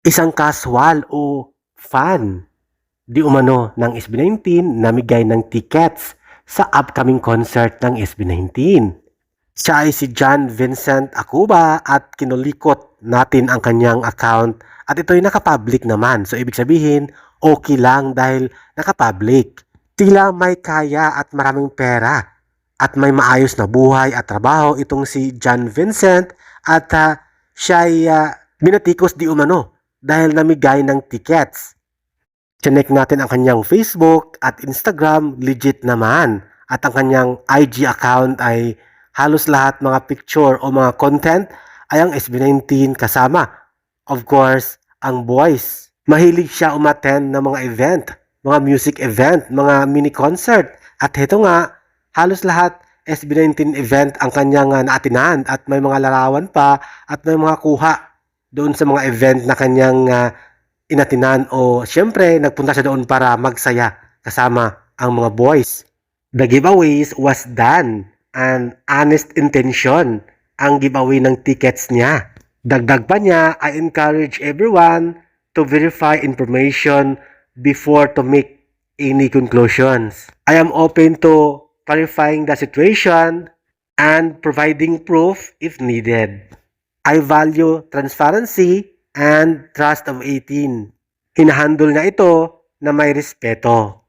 Isang casual o fan di umano ng SB19 namigay ng tickets sa upcoming concert ng SB19. Siya ay si John Vincent Acuba at kinulikot natin ang kanyang account at ito'y nakapublic naman. So ibig sabihin, okay lang dahil nakapublic. Tila may kaya at maraming pera at may maayos na buhay at trabaho itong si John Vincent at siya'y binatikos di umano dahil namigay ng tickets. Chinek natin ang kanyang Facebook at Instagram, legit naman. At ang kanyang IG account ay halos lahat mga picture o mga content ay ang SB19 kasama. Of course, ang boys. Mahilig siya umattend ng mga event, mga music event, mga mini concert. At ito nga, halos lahat SB19 event ang kanyang naatinan at may mga larawan pa at may mga kuha doon sa mga event na kanyang inatinan o syempre nagpunta siya doon para magsaya kasama ang mga boys. The giveaways was done and honest intention ang giveaway ng tickets niya. Dagdag pa niya, I encourage everyone to verify information before to make any conclusions. I am open to clarifying the situation and providing proof if needed. I value transparency and trust of 18. Hinahandle na ito na may respeto.